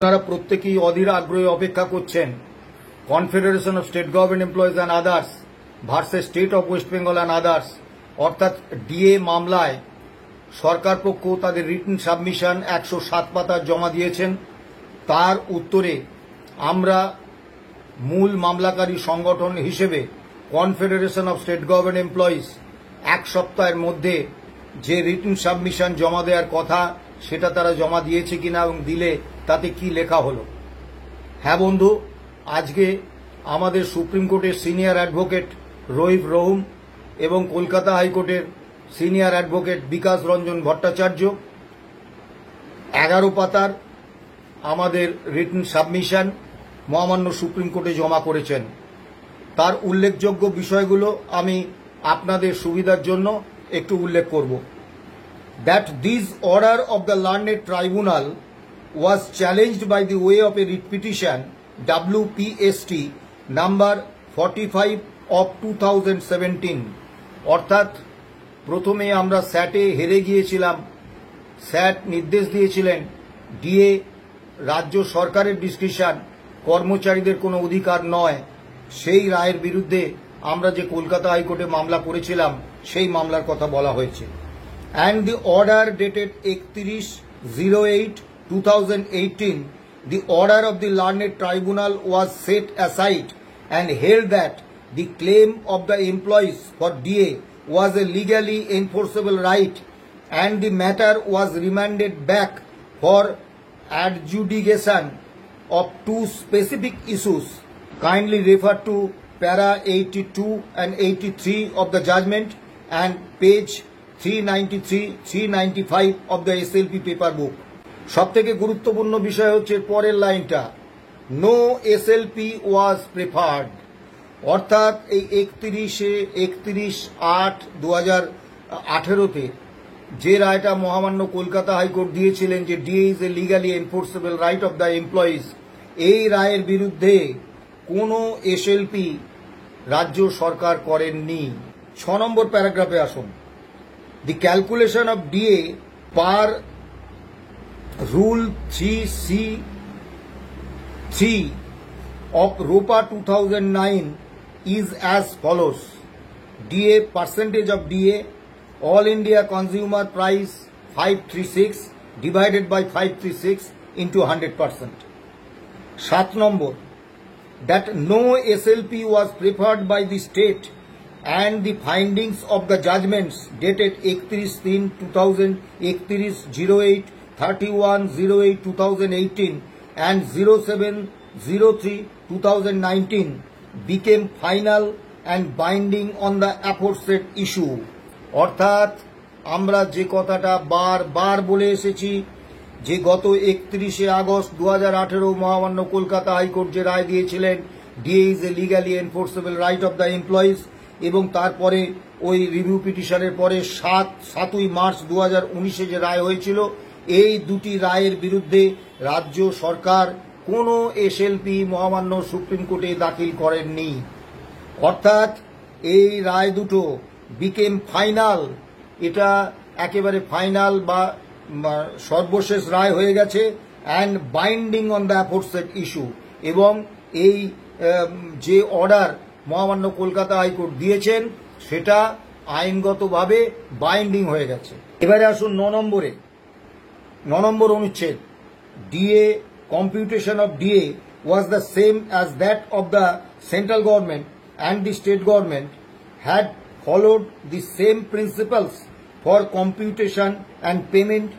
আপনারা প্রত্যেকেই অধীর আগ্রহে অপেক্ষা করছেন confederation of state government employees and others versus state of West Bengal and others অর্থাৎ ডিএ মামলায় সরকার পক্ষ তাদের রিটেন সাবমিশন 107 পাতা জমা দিয়েছেন। তার উত্তরে আমরা মূল মামলাকারী সংগঠন হিসেবে confederation of state government employees এক সপ্তাহের মধ্যে যে রিটেন সাবমিশন জমা দেওয়ার কথা সেটা তারা জমা দিয়েছে কিনা এবং দিলে তাতে কি লেখা হলো। হ্যাঁ বন্ধু, আজকে আমাদের সুপ্রিম কোর্টের সিনিয়র অ্যাডভোকেট রহিফ রহুম এবং কলকাতা হাইকোর্টের সিনিয়র অ্যাডভোকেট বিকাশ রঞ্জন ভট্টাচার্য 11 পাতার আমাদের রিটেন সাবমিশন মহামান্য সুপ্রিম কোর্টে জমা করেছেন। তার উল্লেখযোগ্য বিষয়গুলো আমি আপনাদের সুবিধার জন্য একটু উল্লেখ করব। That this order of the learned tribunal was challenged by the way of a writ petition WPST number 45 of 2017 অর্থাৎ প্রথমে আমরা স্যাটে হেরে গিয়েছিলাম। স্যাট নির্দেশ দিয়েছিলেন ডিএ রাজ্য সরকারের ডিসক্রিশন, কর্মচারীদের কোনো অধিকার নয়। সেই রায়ের বিরুদ্ধে আমরা যে কলকাতা হাইকোর্টে মামলা করেছিলাম সেই মামলার কথা বলা হয়েছে। And the order dated 31/08/2018, the order of the learned tribunal was set aside and held that the claim of the employees for DA was a legally enforceable right and the matter was remanded back for adjudication of two specific issues. Kindly refer to para 82 and 83 of the judgment and page 393-395 of the SLP paper book. সবথেকে গুরুত্বপূর্ণ বিষয় হচ্ছে পরের লাইনটা, no SLP was preferred. অর্থাৎ এই 31/8/2018 যে রায়টা মহামান্য কলকাতা হাইকোর্ট দিয়েছিলেন যে DA is a legally enforceable right of the employees, এই রায়ের বিরুদ্ধে কোনো এসএলপি রাজ্য সরকার করেননি। 6 নম্বর প্যারাগ্রাফে আসুন। The calculation of DA per Rule 3C3 of ROPA 2009 is as follows. DA percentage of DA All India Consumer Price 536 divided by 536 into 100%. 7 number, that no SLP was preferred by the state and the findings of the judgments dated 31/3/2000, 31/08, 31/08/2018 and 07/03/2019 became final and binding on the aforesaid issue. অর্থাৎ আমরা যে কথাটা বারবার বলে এসেছি যে গত 31 August 2018 মহামান্য কলকাতা হাইকোর্ট যে রায় দিয়েছিলেন DA is a legally enforceable right of the employees, এবং তারপরে ওই রিভিউ পিটিশনের পরে 7ই মার্চ 2019 যে রায় হয়েছিল, এই দুটি রায়ের বিরুদ্ধে রাজ্য সরকার কোনো এসএলপি মহামান্য সুপ্রিম কোর্টে দাখিল করেননি। অর্থাৎ এই রায় দুটো বিকেম ফাইনাল, এটা একেবারে ফাইনাল বা সর্বশেষ রায় হয়ে গেছে, and binding on the aforesaid issue, এবং এই যে অর্ডার মহামান্য কলকাতা হাইকোর্ট দিয়েছেন সেটা আইনগতভাবে বাইন্ডিং হয়ে গেছে। এবারে আসুন 9 নম্বর অনুচ্ছেদ। DA computation of DA was the same as that of the central government and the state government had followed the same principles for computation and payment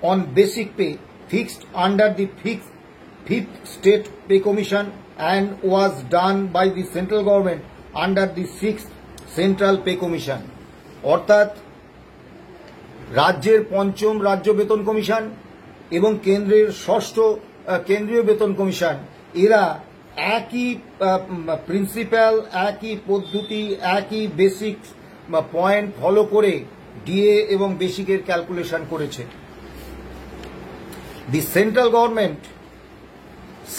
on basic pay fixed under the fifth State Pay Commission and was done by the central government under the 6th Central Pay Commission. অর্থাৎ রাজ্যের 5ম রাজ্য বেতন commission এবং কেন্দ্রের 6ষ্ঠ কেন্দ্রীয় বেতন commission এরা একই প্রিন্সিপাল, একই পদ্ধতি, একই বেসিক পয়েন্ট ফলো করে ডিএ এবং বেসিকের ক্যালকুলেশন করেছে। The central government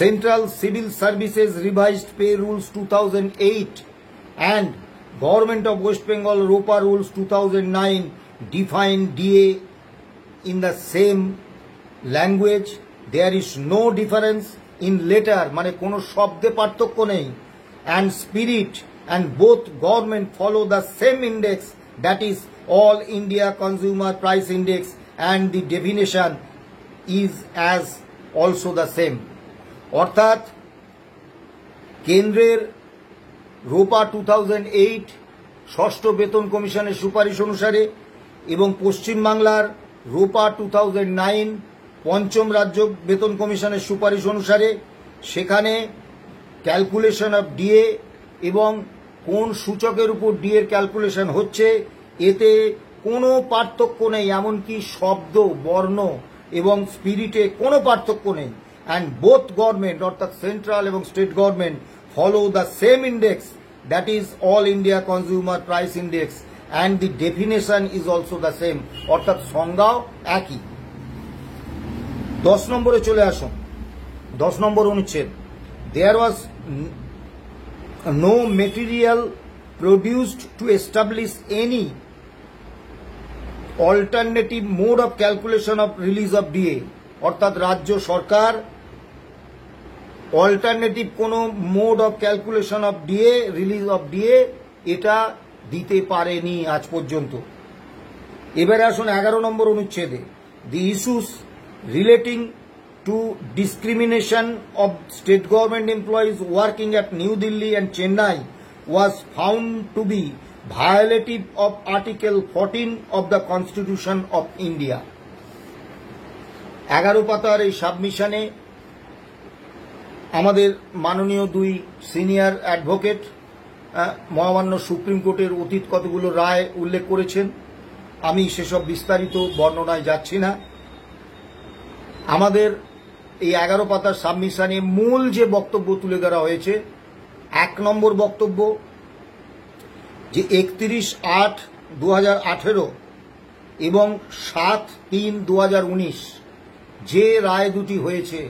Central Civil Services Revised Pay Rules 2008 and Government of West Bengal ROPA Rules 2009 define DA in the same language there is no difference in letter মানে কোনো শব্দে পার্থক্য নেই and spirit, and both government follow the same index, that is All India Consumer Price Index, and the definition is as also the same. অর্থাৎ কেন্দ্রের রোপা 2008 ষষ্ঠ বেতন কমিশনের সুপারিশ অনুসারে এবং পশ্চিমবাংলার রোপা 2009 পঞ্চম রাজ্য বেতন কমিশনের সুপারিশ অনুসারে সেখানে ক্যালকুলেশন অফ ডিএ এবং কোন সূচকের উপর ডিএর ক্যালকুলেশন হচ্ছে এতে কোনো পার্থক্য নেই, এমনকি শব্দ, বর্ণ এবং স্পিরিটে কোনো পার্থক্য নেই। অ্যান্ড বোথ গভর্নমেন্ট অর্থাৎ সেন্ট্রাল এবং state government follow the same index, that is all India consumer price index, and the definition is also the same, অর্থাৎ সংজ্ঞাও একই। 10 নম্বরে চলে আসুন। 10 নম্বর অনুচ্ছেদ, there was no material produced to establish any alternative mode of calculation of release of DA, অর্থাৎ রাজ্য সরকার alternative কোন mode of calculation of DA, release of DA এটা দিতে পারেনি আজ পর্যন্ত। এবারে আসুন 11 নম্বর অনুচ্ছেদে, the issues relating to discrimination of state government employees working at New Delhi and Chennai was found to be violative of Article 14 of the Constitution of India. 11 পাতার এই সাবমিশনে আমাদের মাননীয় দুই সিনিয়র অ্যাডভোকেট মহামান্য সুপ্রিম কোর্টের অতীত কতগুলো রায় উল্লেখ করেছেন। আমি সেসব বিস্তারিত বর্ণনায় যাচ্ছি না। আমাদের এই 11 পাতার সাবমিশনে মূল যে বক্তব্য তুলে ধরা হয়েছে, 1 নম্বর বক্তব্য যে 31/8/2018 এবং 7/3/2019 যে রায় দুটি হয়েছে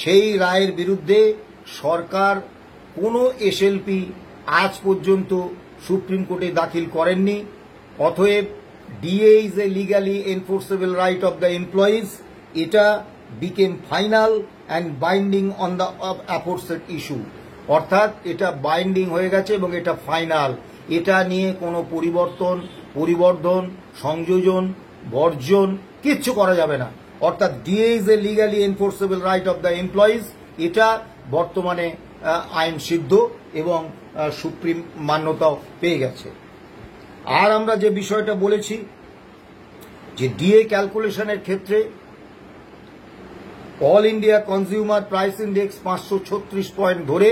সেই রায়ের বিরুদ্ধে সরকার কোনো এসএলপি আজ পর্যন্ত সুপ্রিম কোর্টে দাখিল করেননি। অতএব DA is a legally enforceable right of the employees, এটা became final and binding on the aforesaid issue, অর্থাৎ এটা বাইন্ডিং হয়ে গেছে এবং এটা ফাইনাল। এটা নিয়ে কোনো পরিবর্ধন, সংযোজন, বর্জন কিচ্ছু করা যাবে না। অর্থাৎ DA is a legally enforceable right of the employees, এটা বর্তমানে আইন সিদ্ধ এবং সুপ্রিম মান্যতাও পেয়ে গেছে। আর আমরা যে বিষয়টা বলেছি যে ডিএ ক্যালকুলেশনের ক্ষেত্রে all India consumer price index 536 point ধরে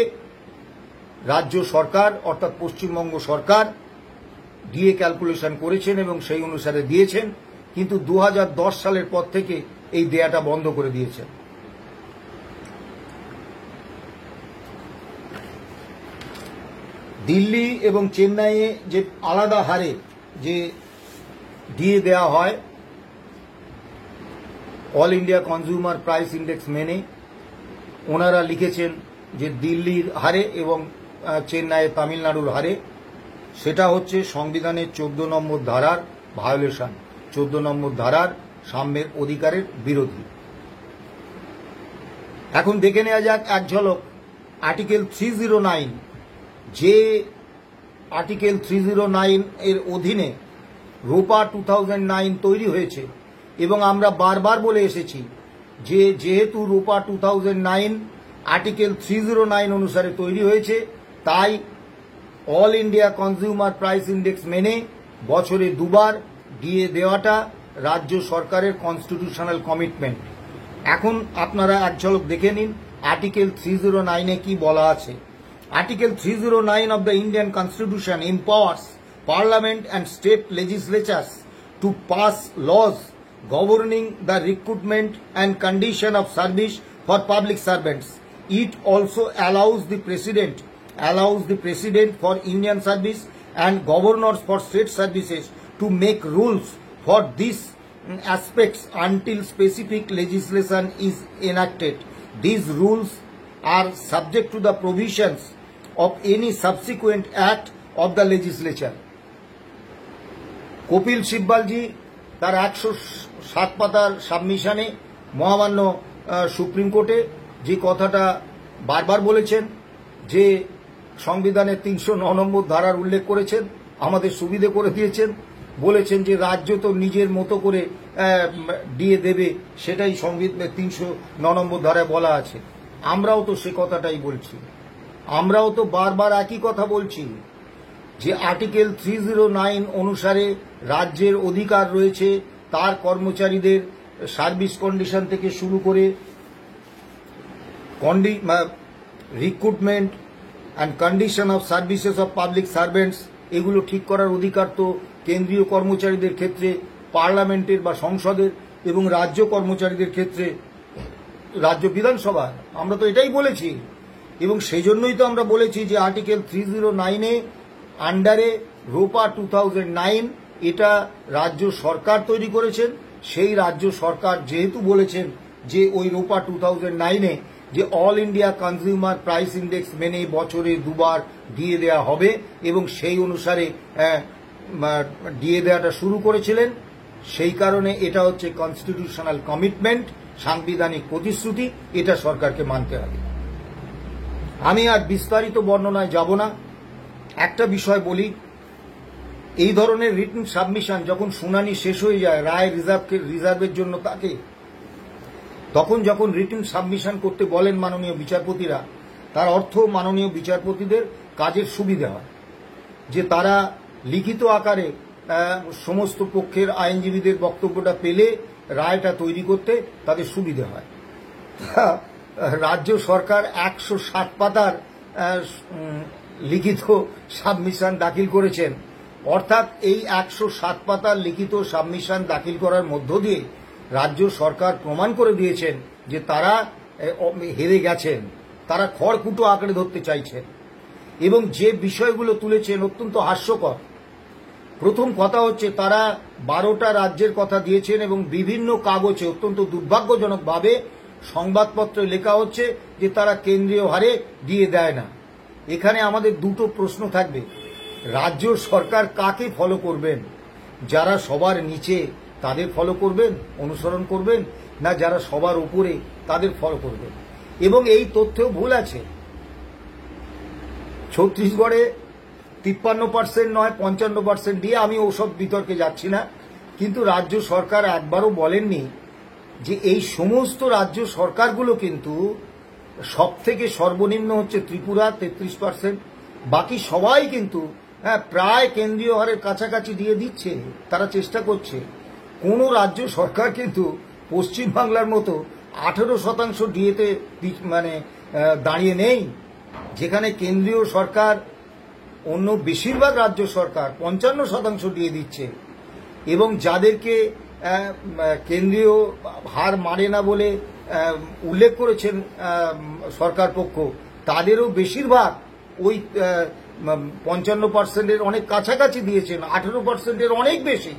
রাজ্য সরকার অর্থাৎ পশ্চিমবঙ্গ সরকার ডিএ ক্যালকুলেশন করেছেন এবং সেই অনুসারে দিয়েছেন, কিন্তু 2010 সালের পর থেকে এই দেয়াটা বন্ধ করে দিয়েছেন। দিল্লি এবং চেন্নাইয়ে যে আলাদা হারে যে ডিএ দেওয়া হয় all India consumer price index মেনে, ওনারা লিখেছেন যে দিল্লির হারে এবং চেন্নাইয়ে তামিলনাড়ুর হারে, সেটা হচ্ছে সংবিধানের 14 নম্বর ধারার ভায়োলেশন, 14 নম্বর ধারার সাম্যের অধিকারের বিরোধী। এখন দেখে নেওয়া যাক এক ঝলক আর্টিকেল 309, যে আর্টিকেল 309 এর অধীনে রোপা 2009 তৈরি হয়েছে এবং আমরা বারবার বলে এসেছি যে যেহেতু রোপা 2009 আর্টিকেল 309 অনুসারে তৈরি হয়েছে, তাই all India consumer price index মেনে বছরে দুবার ডিএ দেওয়াটা রাজ্য সরকারের কনস্টিটিউশনাল কমিটমেন্ট। এখন আপনারা এক ঝলক দেখে নিন আর্টিকেল 309 কি বলা আছে। Article 309 of the Indian Constitution empowers Parliament and state legislatures to pass laws governing the recruitment and condition of service for public servants. It also allows the president for Indian service and governors for state services to make rules for these aspects until specific legislation is enacted. These rules are subject to the provisions of any subsequent act of the legislature. Kapil সিব্বালজি তার 107 পাতার সাবমিশনে মহামান্য supreme কোর্টে যে কথাটা বারবার বলেছেন, যে সংবিধানের ৩০৯ নম্বর ধারার উল্লেখ করেছেন, আমাদের সুবিধে করে দিয়েছেন, বলেছেন যে রাজ্য তো নিজের মতো করে দিয়ে দেবে, সেটাই সংবিধানের ৩০৯ নম্বর ধারায় বলা আছে। আমরাও তো সে কথাটাই বলছি, আমরাও তো বারবার একই কথা বলছি যে আর্টিকেল 309 অনুসারে রাজ্যের অধিকার রয়েছে তার কর্মচারীদের সার্ভিস কন্ডিশন থেকে শুরু করে recruitment and condition of services of public servants, এগুলো ঠিক করার অধিকার তো কেন্দ্রীয় কর্মচারীদের ক্ষেত্রে পার্লামেন্টের বা সংসদের, এবং রাজ্য কর্মচারীদের ক্ষেত্রে রাজ্য বিধানসভা। আমরা তো এটাই বলেছি, এবং সেই জন্যই তো আমরা বলেছি যে আর্টিকেল 309-এ আন্ডারে রোপা 2009 এটা রাজ্য সরকার তৈরি করেছেন। সেই রাজ্য সরকার যেহেতু বলেছেন যে ওই রোপা 2009-এ যে all India consumer price index মেনে বছরে দুবার দিয়ে দেওয়া হবে, এবং সেই অনুসারে দিয়ে দেওয়াটা শুরু করেছিলেন। সেই কারণে এটা হচ্ছে কনস্টিটিউশনাল কমিটমেন্ট, সাংবিধানিক প্রতিশ্রুতি, এটা সরকারকে মানতে হবে। আমি আর বিস্তারিত বর্ণনায় যাব না, একটা বিষয় বলি, এই ধরনের রিটেন সাবমিশন যখন শুনানি শেষ হয়ে যায়, রায় রিজার্ভের জন্য থাকে, তখন যখন রিটেন সাবমিশন করতে বলেন মাননীয় বিচারপতিরা, তার অর্থ মাননীয় বিচারপতিদের কাজের সুবিধা হয়, যে তারা লিখিত আকারে সমস্ত পক্ষের আইনজীবীদের বক্তব্যটা পেলে রায়টা তৈরি করতে তাদের সুবিধা হয়। রাজ্য সরকার 107 পাতার লিখিত সাবমিশন দাখিল করেছেন, অর্থাৎ এই 107 পাতার লিখিত সাবমিশন দাখিল করার মধ্য দিয়ে রাজ্য সরকার প্রমাণ করে দিয়েছেন যে তারা হেরে গেছেন, তারা খড়কুটো আঁকড়ে ধরতে চাইছেন, এবং যে বিষয়গুলো তুলেছেন অত্যন্ত হাস্যকর। প্রথম কথা হচ্ছে তারা 12টা রাজ্যের কথা দিয়েছেন, এবং বিভিন্ন কাগজে অত্যন্ত দুর্ভাগ্যজনকভাবে সংবাদপত্রে লেখা হচ্ছে যে তারা কেন্দ্রীয় হারে দিয়ে দেয় না। এখানে আমাদের দুটো প্রশ্ন থাকবে, রাজ্য সরকার কাকে ফলো করবেন? যারা সবার নিচে তাদের ফলো করবেন, অনুসরণ করবেন, না যারা সবার উপরে তাদের ফলো করবেন? এবং এই তথ্যেও ভুল আছে। ছত্তিশগড়ে 53% নয় 55% দিয়ে, আমি ওসব বিতর্কে যাচ্ছি না, কিন্তু রাজ্য সরকার একবারও বলেননি যে এই সমস্ত রাজ্য সরকারগুলো কিন্তু সব থেকে সর্বনিম্ন হচ্ছে ত্রিপুরা 33%, বাকি সবাই কিন্তু প্রায় কেন্দ্রীয় হারের কাছাকাছি দিয়ে দিচ্ছে, তারা চেষ্টা করছে। কোন রাজ্য সরকার কিন্তু পশ্চিমবাংলার মতো 18% ডিএতে দাঁড়িয়ে নেই, যেখানে কেন্দ্রীয় সরকার অন্য বেশিরভাগ রাজ্য সরকার 55% দিয়ে দিচ্ছে, এবং যাদেরকে কেন্দ্রীয় হার মানে না বলে উল্লেখ করেছেন সরকার পক্ষ, তাদেরও বেশিরভাগ ওই 55%-এর অনেক কাছাকাছি দিয়েছেন, 18%-এর অনেক বেশি।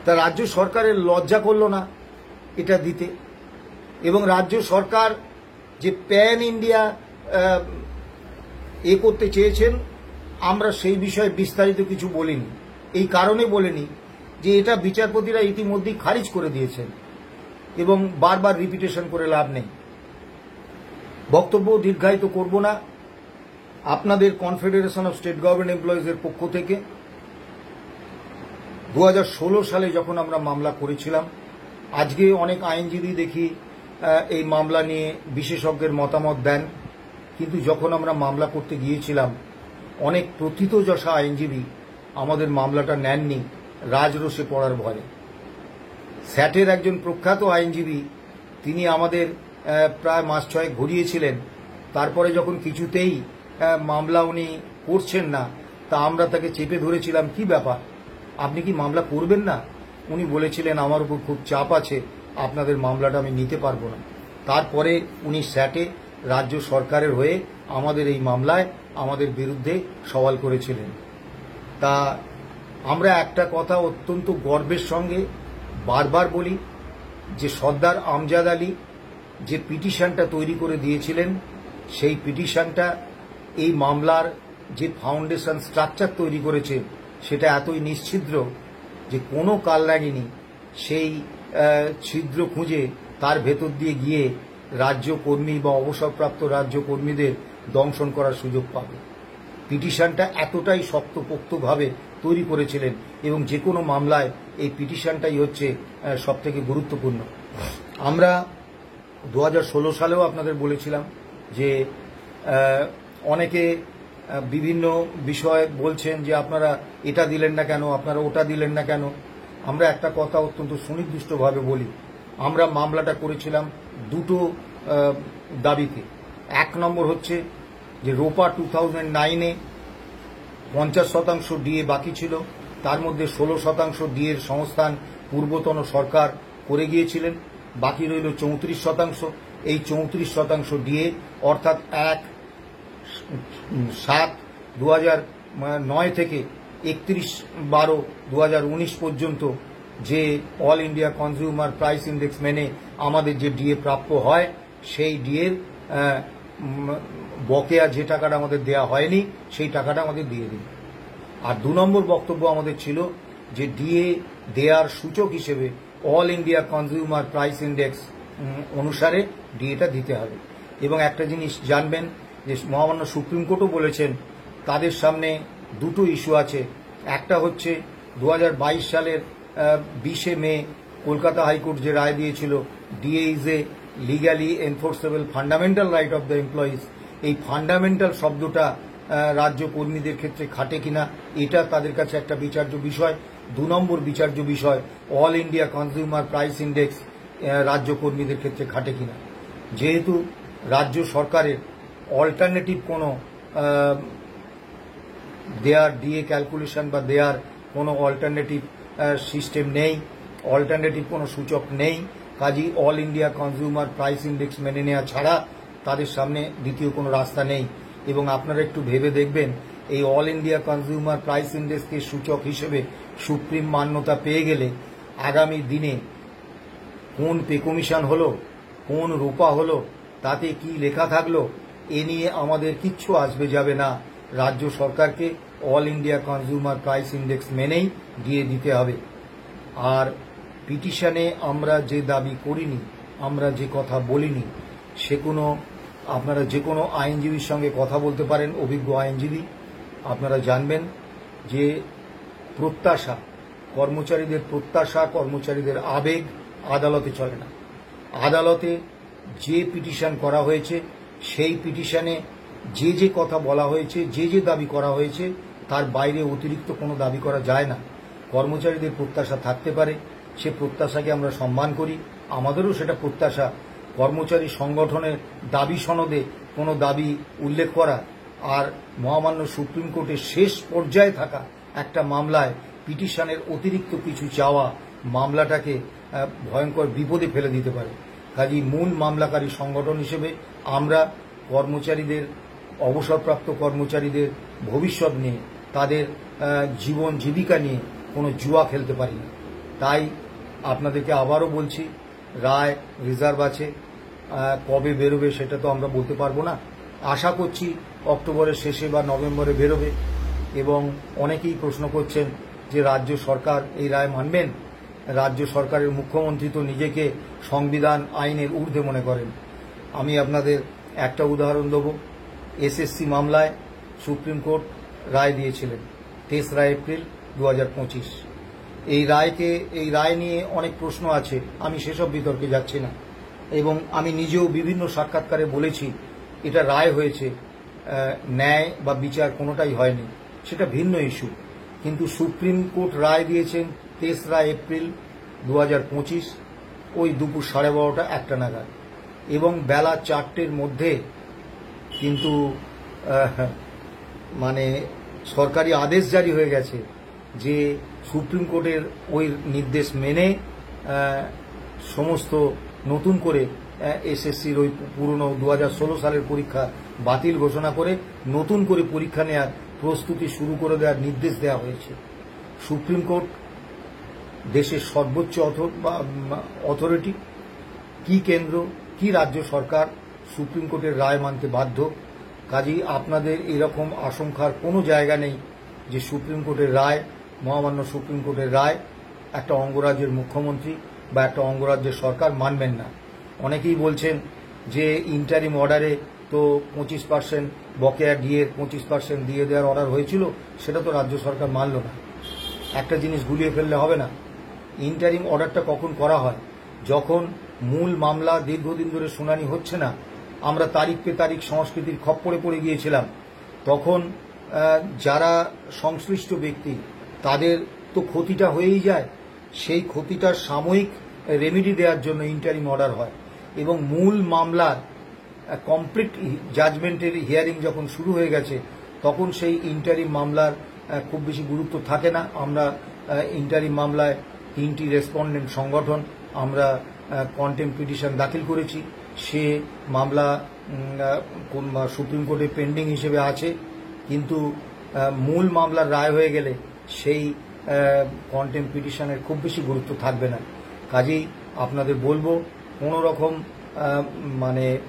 তা রাজ্য সরকারের লজ্জা করলো না এটা দিতে, এবং রাজ্য সরকার যে প্যান ইন্ডিয়া করতে চেয়েছেন, আমরা সেই বিষয়ে বিস্তারিত কিছু বলিনি। এই কারণে বলিনি যে এটা বিচারপতিরা ইতিমধ্যেই খারিজ করে দিয়েছেন, এবং বারবার রিপিটেশন করে লাভ নেই। বক্তব্য দীর্ঘায়িত করব না। আপনাদের কনফেডারেশন অফ স্টেট গভর্নমেন্ট এমপ্লয়িজের পক্ষ থেকে 2016 সালে যখন আমরা মামলা করেছিলাম, আজকে অনেক আইনজীবী দেখি এই মামলা নিয়ে বিশেষজ্ঞের মতামত দেন, কিন্তু যখন আমরা মামলা করতে গিয়েছিলাম অনেক প্রথিতযশা আইনজীবী আমাদের মামলাটা নেননি রাজরোষে পড়ার ভয়ে। স্যাটের একজন প্রখ্যাত আইনজীবী, তিনি আমাদের প্রায় মাস 6 ঘুরিয়েছিলেন, তারপরে যখন কিছুতেই মামলা উনি করছেন না, তা আমরা তাকে চেপে ধরেছিলাম, কি ব্যাপার, আপনি কি মামলা করবেন না? উনি বলেছিলেন আমার উপর খুব চাপ আছে, আপনাদের মামলাটা আমি নিতে পারবো না। তারপরে উনি স্যাটে রাজ্য সরকারের হয়ে আমাদের এই মামলায় আমাদের বিরুদ্ধে সওয়াল করেছিলেন। তা আমরা একটা কথা অত্যন্ত গর্বের সঙ্গে বারবার বলি, যে সর্দার আমজাদ আলী যে পিটিশনটা তৈরি করে দিয়েছিলেন, সেই পিটিশনটা এই মামলার যে ফাউন্ডেশন স্ট্রাকচার তৈরি করেছে সেটা এতই নিশ্ছিদ্র যে কোনো কাল লাগেনি সেই ছিদ্র খুঁজে তার ভেতর দিয়ে গিয়ে রাজ্য কর্মী বা অবসরপ্রাপ্ত রাজ্য কর্মীদের দংশন করার সুযোগ পাবে। পিটিশনটা এতটাই শক্তপোক্তভাবে তৈরি করেছিলেন এবং যে কোনো মামলায় এই পিটিশনটাই হচ্ছে সবথেকে গুরুত্বপূর্ণ। আমরা 2016 সালেও আপনাদের বলেছিলাম যে অনেকে বিভিন্ন বিষয় বলছেন যে আপনারা এটা দিলেন না কেন, আপনারা ওটা দিলেন না কেন। আমরা একটা কথা অত্যন্ত সুনির্দিষ্টভাবে বলি, আমরা মামলাটা করেছিলাম দুটো দাবিতে। এক নম্বর হচ্ছে যে রোপা 2009-এ 50% ডিএ বাকি ছিল, তার মধ্যে 16% ডিএর সংস্থান পূর্বতন সরকার করে গিয়েছিলেন, বাকি রইল 34%। এই 34% ডিএ অর্থাৎ 1/7/2009 থেকে 31/12/2019 পর্যন্ত যে all India consumer price index মেনে আমাদের যে ডিএ প্রাপ্য হয়, সেই ডিএর বকেয়া যে টাকাটা আমাদের দেয়া হয়নি সেই টাকাটা আমাদের দিয়ে দিন। আর 2 নম্বর বক্তব্য আমাদের ছিল যে ডিএ দেয়ার সূচক হিসেবে all India consumer price index অনুসারে ডিএটা দিতে হবে। এবং একটা জিনিস জানবেন যে মহামান্য সুপ্রিম কোর্টও বলেছেন তাদের সামনে দুটো ইস্যু আছে। একটা হচ্ছে 2022 সালের 20 মে কলকাতা হাইকোর্ট যে রায় দিয়েছিল DA is a legally enforceable fundamental right of the employees, এই ফান্ডামেন্টাল শব্দটা রাজ্য কর্মীদের ক্ষেত্রে খাটে কিনা এটা তাদের কাছে একটা বিচার্য বিষয়। 2 নম্বর বিচার্য বিষয় all India consumer price index রাজ্য কর্মীদের ক্ষেত্রে খাটে কিনা। যেহেতু রাজ্য সরকারের অল্টারনেটিভ কোনো দেয়ার ডিএ ক্যালকুলেশন বা দেয়ার কোনো অল্টারনেটিভ সিস্টেম নেই, অল্টারনেটিভ কোনো সূচক নেই, কাজেই all India consumer price index মেনে নেওয়া ছাড়া তাদের সামনে দ্বিতীয় কোনো রাস্তা নেই। এবং আপনারা একটু ভেবে দেখবেন, এই অল ইন্ডিয়া কনজিউমার প্রাইস ইন্ডেক্সকে সূচক হিসেবে সুপ্রিম মান্যতা পেয়ে গেলে আগামী দিনে কোন পে কমিশন হলো, কোন রোপা হলো, তাতে কি লেখা থাকলো, এ নিয়ে আমাদের কিচ্ছু আসবে যাবে না। রাজ্য সরকারকে all India consumer price index মেনেই দিয়ে দিতে হবে। আর পিটিশনে আমরা যে দাবি করিনি, আমরা যে কথা বলিনি, সে কোনো আপনারা যে কোনো আইনজীবীর সঙ্গে কথা বলতে পারেন, অভিজ্ঞ আইনজীবী। আপনারা জানবেন যে প্রত্যাশা, কর্মচারীদের প্রত্যাশা, কর্মচারীদের আবেগ আদালতে চলে না। আদালতে যে পিটিশন করা হয়েছে সেই পিটিশনে যে যে কথা বলা হয়েছে, যে যে দাবি করা হয়েছে, তার বাইরে অতিরিক্ত কোনো দাবি করা যায় না। কর্মচারীদের প্রত্যাশা থাকতে পারে, সে প্রত্যাশাকে আমরা সম্মান করি, আমাদেরও সেটা প্রত্যাশা কর্মচারী সংগঠনের দাবি সনদে কোনো দাবি উল্লেখ করা আর মহামান্য সুপ্রিম কোর্টের শেষ পর্যায়ে থাকা একটা মামলায় পিটিশনের অতিরিক্ত কিছু চাওয়া মামলাটাকে ভয়ঙ্কর বিপদে ফেলে দিতে পারে। কাজেই মূল মামলাকারী সংগঠন হিসেবে আমরা কর্মচারীদের, অবসরপ্রাপ্ত কর্মচারীদের ভবিষ্যৎ নিয়ে, তাদের জীবন জীবিকা নিয়ে কোনো জুয়া খেলতে পারি না। তাই আপনাদেরকে আবারও বলছি, রায় রিজার্ভ আছে, কবে বেরোবে সেটা তো আমরা বলতে পারবো না। আশা করছি অক্টোবরের শেষে বা নভেম্বরে বেরোবে। এবং অনেকেই প্রশ্ন করছেন যে রাজ্য সরকার এই রায় মানবেন। রাজ্য সরকারের মুখ্যমন্ত্রী তো নিজেকে সংবিধান আইনের ঊর্ধ্বে মনে করেন। আমি আপনাদের একটা উদাহরণ দেব। এসএসসি মামলায় সুপ্রিম কোর্ট রায় দিয়েছিলেন 23 এপ্রিল 2025। এই রায় নিয়ে অনেক প্রশ্ন আছে, আমি সেসব বিতর্কে যাচ্ছি না। এবং আমি নিজেও বিভিন্ন সাক্ষাৎকারে বলেছি এটা রায় হয়েছে, ন্যায় বা বিচার কোনোটাই হয়নি, সেটা ভিন্ন ইস্যু। কিন্তু সুপ্রিম কোর্ট রায় দিয়েছেন 23 এপ্রিল 2025 ওই দুপুর 12:30 একটা নাগাদ, এবং বেলা 4টের মধ্যে কিন্তু মানে সরকারি আদেশ জারি হয়ে গেছে যে সুপ্রিম কোর্টের ওই নির্দেশ মেনে সমস্ত নতুন করে এসএসসির ওই পুরনো 2016 সালের পরীক্ষা বাতিল ঘোষণা করে নতুন করে পরীক্ষা নেওয়ার প্রস্তুতি শুরু করে দেওয়ার নির্দেশ দেওয়া হয়েছে। সুপ্রিম কোর্ট দেশের সর্বোচ্চ অথরিটি, কি কেন্দ্র কি রাজ্য সরকার সুপ্রিম কোর্টের রায় মানতে বাধ্য। কাজেই আপনাদের এরকম আশঙ্কার কোনো জায়গা নেই যে সুপ্রিম কোর্টের রায়, মহামান্য সুপ্রিম কোর্টের রায় একটা অঙ্গরাজ্যের মুখ্যমন্ত্রী বা একটা অঙ্গরাজ্যের সরকার মানবেন না। অনেকেই বলছেন যে ইন্টারিম অর্ডারে তো 25% বকেয়া ডিএর 25% দিয়ে দেওয়ার অর্ডার হয়েছিল, সেটা তো রাজ্য সরকার মানল না। একটা জিনিস গুলিয়ে ফেললে হবে না। ইন্টারিম অর্ডারটা কখন করা হয়? যখন মূল মামলা দীর্ঘদিন ধরে শুনানি হচ্ছে না, আমরা তারিখ পে তারিখ সংস্কৃতির খপ্পরে পড়ে গিয়েছিলাম, তখন যারা সংশ্লিষ্ট ব্যক্তি তাদের তো ক্ষতিটা হয়েই যায়। সেই ক্ষতিটার সাময়িক রেমেডি দেওয়ার জন্য ইন্টারিম অর্ডার হয়, এবং মূল মামলার কমপ্লিট জাজমেন্টের হিয়ারিং যখন শুরু হয়ে গেছে, তখন সেই ইন্টারিম মামলার খুব বেশি গুরুত্ব থাকে না। আমরা ইন্টারিম মামলায় 3টি রেসপন্ডেন্ট সংগঠন আমরা কন্টেম্প পিটিশন দাখিল করেছি। সে মামলা সুপ্রিম কোর্টে পেন্ডিং হিসেবে আছে, কিন্তু মূল মামলার রায় হয়ে গেলে সেই কন্টেম্প পিটিশনের খুব বেশি গুরুত্ব থাকবে না। কাজেই আপনাদের বলবো, কোনো রকম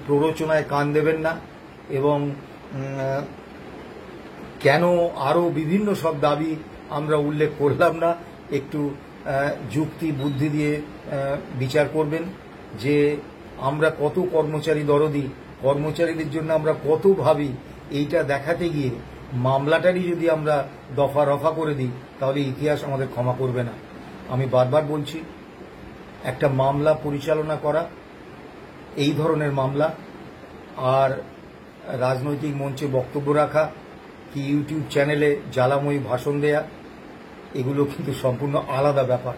প্ররোচনায় কান দেবেন না, এবং কেন আরও বিভিন্ন সব দাবি আমরা উল্লেখ করলাম না, একটু যুক্তি বুদ্ধি দিয়ে বিচার করবেন যে আমরা কত কর্মচারী দরদি, কর্মচারীদের জন্য আমরা কত ভাবি। এইটা দেখাতে গিয়ে মামলাটারই যদি আমরা দফা রফা করে দিই, তাহলে ইতিহাস আমাদের ক্ষমা করবে না। আমি বারবার বলছি, একটা মামলা পরিচালনা করা, এই ধরনের মামলা, আর রাজনৈতিক মঞ্চে বক্তব্য রাখা কি ইউটিউব চ্যানেলে জ্বালাময়ী ভাষণ দেয়া, এগুলো কিন্তু সম্পূর্ণ আলাদা ব্যাপার।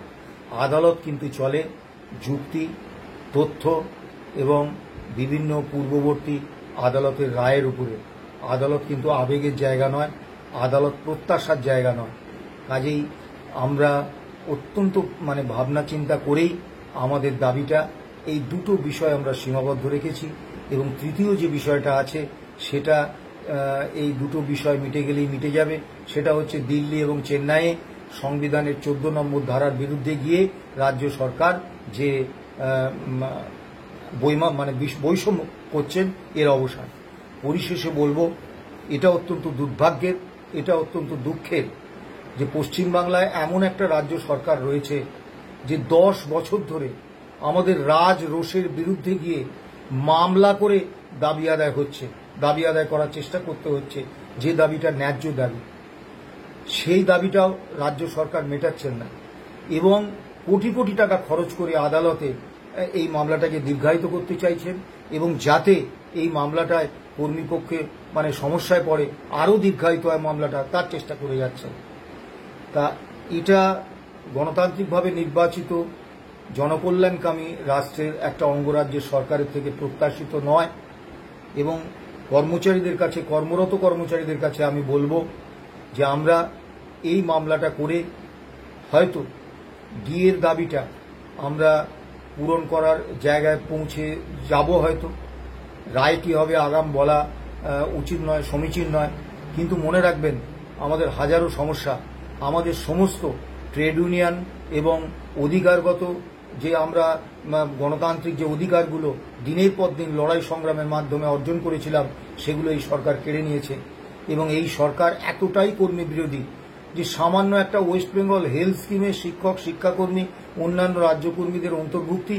আদালত কিন্তু চলে যুক্তি, তথ্য এবং বিভিন্ন পূর্ববর্তী আদালতের রায়ের উপরে। আদালত কিন্তু আবেগের জায়গা নয়, আদালত প্রত্যাশার জায়গা নয়। কাজেই আমরা অত্যন্ত ভাবনা চিন্তা করেই আমাদের দাবিটা, এই দুটো বিষয় আমরা সীমাবদ্ধ রেখেছি। এবং তৃতীয় যে বিষয়টা আছে, সেটা এই দুটো বিষয় মিটে গেলেই মিটে যাবে। সেটা হচ্ছে দিল্লি এবং চেন্নাইয়ে সংবিধানের 14 নম্বর ধারার বিরুদ্ধে গিয়ে রাজ্য সরকার যে বৈষম্য করছেন, এর অবসান। পরিশেষে বলবো, এটা অত্যন্ত দুর্ভাগ্যের, এটা অত্যন্ত দুঃখের যে পশ্চিমবাংলায় এমন একটা রাজ্য সরকার রয়েছে যে 10 বছর ধরে আমাদের রাজ রোষের বিরুদ্ধে গিয়ে মামলা করে দাবি আদায় হচ্ছে, দাবি আদায় করার চেষ্টা করতে হচ্ছে। যে দাবিটা ন্যায্য দাবি, সেই দাবিটাও রাজ্য সরকার মেটাচ্ছেন না, এবং কোটি কোটি টাকা খরচ করে আদালতে এই মামলাটাকে দীর্ঘায়িত করতে চাইছেন, এবং যাতে এই মামলাটায় কর্মীপক্ষে সমস্যায় পড়ে আরও দীর্ঘায়িত হয় মামলাটা, তার চেষ্টা করে যাচ্ছেন। তা এটা গণতান্ত্রিকভাবে নির্বাচিত জনকল্যাণকামী রাষ্ট্রের একটা অঙ্গরাজ্যের সরকারের থেকে প্রত্যাশিত নয়। এবং কর্মচারীদের কাছে, কর্মরত কর্মচারীদের কাছে আমি বলবো যে আমরা এই মামলাটা করে হয়তো ডিএর দাবিটা আমরা পূরণ করার জায়গায় পৌঁছে যাব। হয়তো রায় কি হবে আগাম বলা উচিত নয়, সমীচীন নয়, কিন্তু মনে রাখবেন, আমাদের হাজারো সমস্যা, আমাদের সমস্ত ট্রেড ইউনিয়ন এবং অধিকারগত যে আমরা গণতান্ত্রিক যে অধিকারগুলো দিনের পর দিন লড়াই সংগ্রামের মাধ্যমে অর্জন করেছিলাম, সেগুলো এই সরকার কেড়ে নিয়েছে। এবং এই সরকার এতটাই কর্মী বিরোধী যে সামান্য একটা ওয়েস্ট বেঙ্গল হেলথ স্কিমে শিক্ষক, শিক্ষাকর্মী, অন্যান্য রাজ্যকর্মীদের অন্তর্ভুক্তি,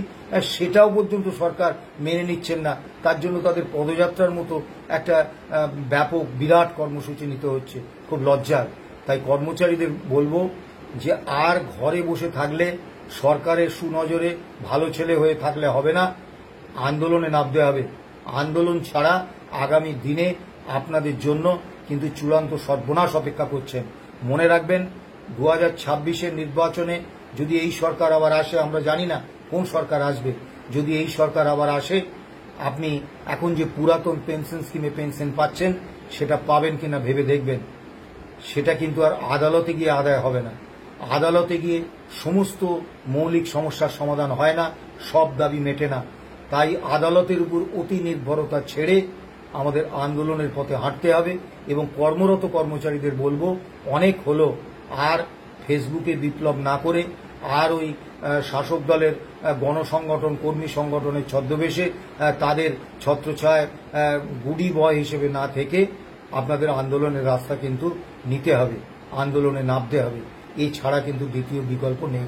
সেটাও পর্যন্ত সরকার মেনে নিচ্ছেন না। তার জন্য তাদের পদযাত্রার মতো একটা ব্যাপক বিরাট কর্মসূচি নিতে হচ্ছে, খুব লজ্জার। তাই কর্মচারীদের বলবো যে আর ঘরে বসে থাকলে, সরকারের সুনজরে ভালো ছেলে হয়ে থাকলে হবে না, আন্দোলনে নামতে হবে। আন্দোলন ছাড়া আগামী দিনে আপনাদের জন্য কিন্তু চূড়ান্ত সর্বনাশ অপেক্ষা করছেন। মনে রাখবেন, 2026-এর নির্বাচনে যদি এই সরকার আবার আসে, আমরা জানি না কোন সরকার আসবে, যদি এই সরকার আবার আসে, আপনি এখন যে পুরাতন পেনশন স্কিমে পেনশন পাচ্ছেন, সেটা পাবেন কিনা ভেবে দেখবেন। সেটা কিন্তু আর আদালতে গিয়ে আদায় হবে না। আদালতে গিয়ে সমস্ত মৌলিক সমস্যার সমাধান হয় না, সব দাবি মেটে না। তাই আদালতের উপর অতি নির্ভরতা ছেড়ে আমাদের আন্দোলনের পথে হাঁটতে হবে। এবং কর্মরত কর্মচারীদের বলবো, অনেক হলো, আর ফেসবুকে বিপ্লব না করে, আর ওই শাসক দলের গণসংগঠন, কর্মী সংগঠনের ছদ্মবেশে তাদের ছত্রছায়ায় গুডি বয় হিসেবে না থেকে আপনাদের আন্দোলনের রাস্তা কিন্তু নিতে হবে, আন্দোলনে নামতে হবে। এই ছাড়া কিন্তু দ্বিতীয় বিকল্প নেই।